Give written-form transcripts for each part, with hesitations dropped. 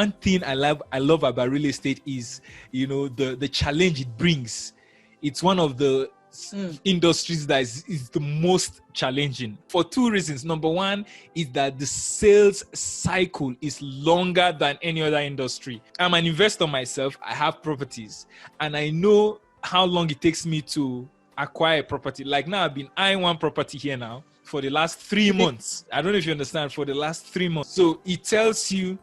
One thing I love about real estate is, the challenge it brings. It's one of the industries that is the most challenging for two reasons. Number one is that the sales cycle is longer than any other industry. I'm an investor myself. I have properties, and I know how long it takes me to acquire a property. Like now, I've been eyeing one property here now for the last 3 months. I don't know if you understand, for the last 3 months. So it tells you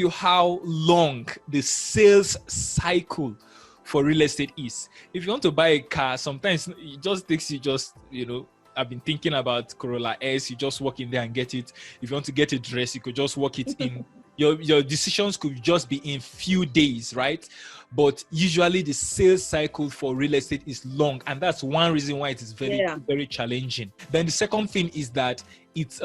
how long the sales cycle for real estate is. If you want to buy a car, sometimes it just takes you I've been thinking about Corolla S. You just walk in there and get it. If you want to get a dress, you could just walk it in. Your decisions could just be in few days, right? But usually the sales cycle for real estate is long, and that's one reason why it is very, very challenging. Then the second thing is that it's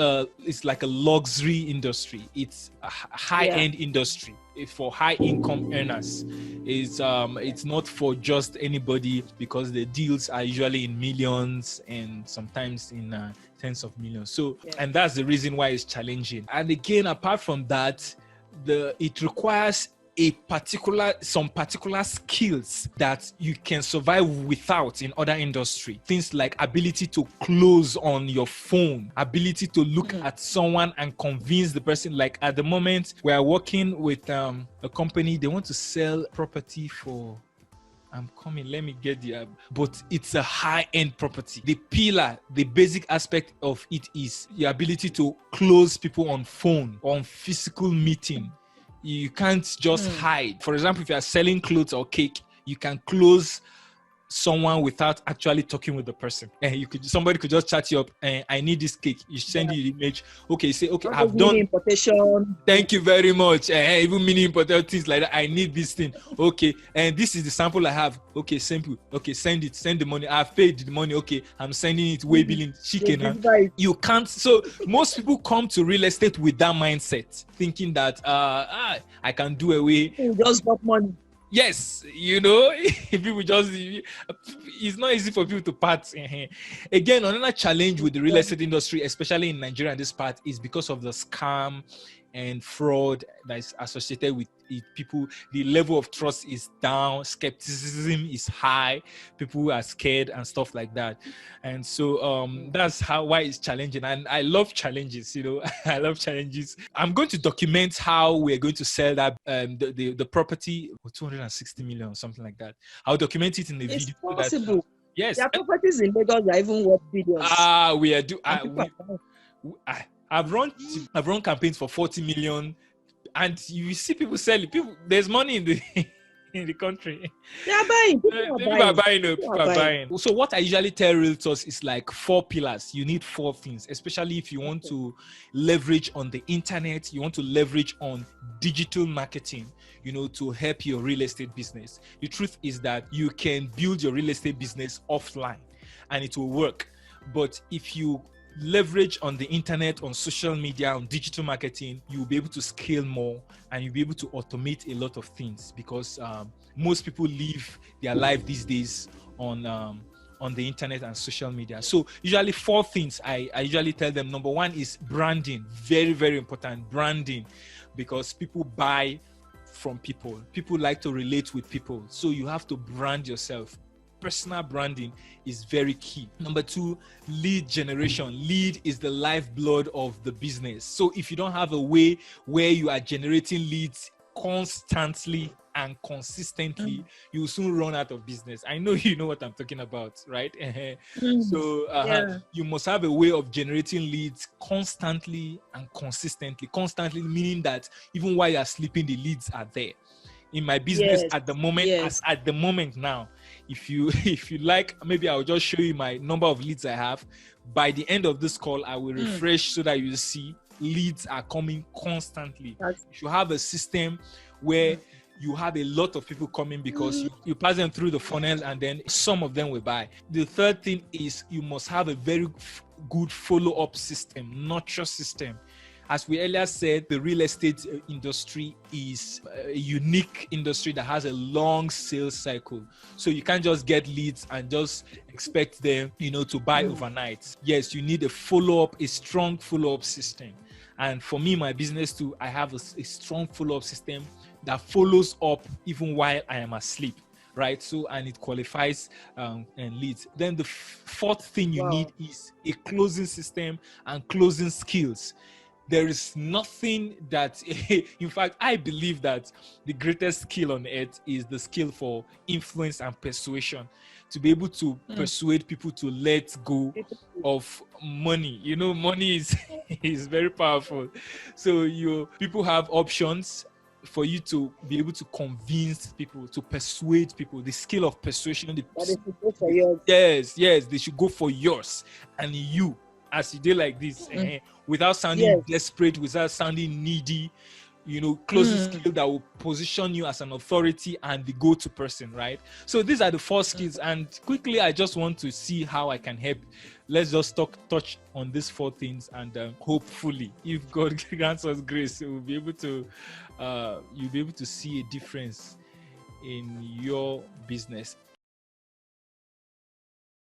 like a luxury industry. It's a high-end industry for high-income earners. It's not for just anybody, because the deals are usually in millions and sometimes in tens of millions. So, and that's the reason why it's challenging. And again, apart from that, it requires some particular skills that you can survive without in other industry. Things like ability to close on your phone, ability to look at someone and convince the person. Like at the moment, we are working with a company. They want to sell property for, I'm coming, let me get but it's a high-end property. The basic aspect of it is the ability to close people on phone, on physical meeting. You can't just hide. For example, if you are selling clothes or cake, you can close someone without actually talking with the person. And somebody could just chat you up, and I need this cake. You send you the image. Okay, you say, okay, I've done importation. Thank you very much. Even mini importation, things like that. I need this thing. Okay, and this is the sample I have. Okay, simple. Okay, send it. Send the money. I've paid the money. Okay, I'm sending it. Way billing. Chicken. You can't. So most people come to real estate with that mindset, thinking that I can do away. You just got money. Yes, people it's not easy for people to part. Again, another challenge with the real estate industry, especially in Nigeria in this part, is because of the scam and fraud that is associated with it. People, the level of trust is down, skepticism is high, people are scared and stuff like that. And so that's why it's challenging. And I love challenges, I love challenges. I'm going to document how we're going to sell that the property for 260 million, something like that. I'll document it in the video. It's possible. Yes. There are properties in Lagos that even worth videos. We are I've run campaigns for 40 million, and you see people selling. There's money in the country. They are buying. People are buying. So what I usually tell realtors is like 4 pillars. You need 4 things, especially if you want to leverage on the internet. You want to leverage on digital marketing, to help your real estate business. The truth is that you can build your real estate business offline, and it will work. But if you leverage on the internet, on social media, on digital marketing, you'll be able to scale more, and you'll be able to automate a lot of things, because most people live their life these days on the internet and social media. So usually 4 things I usually tell them. Number 1 is branding. Very, very important. Branding, because people buy from people. People like to relate with people. So you have to brand yourself. Personal branding is very key. Number 2, lead generation. Lead is the lifeblood of the business. So if you don't have a way where you are generating leads constantly and consistently, you will soon run out of business. I know you know what I'm talking about, right? So you must have a way of generating leads constantly and consistently. Constantly meaning that even while you're sleeping, the leads are there. In my business at the moment, at the moment now, if you like, maybe I'll just show you my number of leads I have. By the end of this call, I will refresh so that you see leads are coming constantly. If you have a system where you have a lot of people coming, because you pass them through the funnel, and then some of them will buy. The third thing is you must have a very good follow-up system, nurture system. As we earlier said, the real estate industry is a unique industry that has a long sales cycle. So you can't just get leads and just expect them, to buy overnight. Yes, you need a follow-up, a strong follow-up system. And for me, my business too, I have a strong follow-up system that follows up even while I am asleep, right? So, and it qualifies and leads. Then the fourth thing you need is a closing system and closing skills. There is nothing that, in fact, I believe that the greatest skill on earth is the skill for influence and persuasion, to be able to persuade people to let go of money. You know, money is is very powerful. So people have options for you to be able to convince people, to persuade people. The skill of persuasion. Yes, they should go for yours. And you, as you do like this, without sounding desperate, without sounding needy, closing skill that will position you as an authority and the go-to person, right? So these are the 4 skills. And quickly, I just want to see how I can help. Let's just touch on these 4 things, and hopefully, if God grants us grace, we'll be able to you'll be able to see a difference in your business.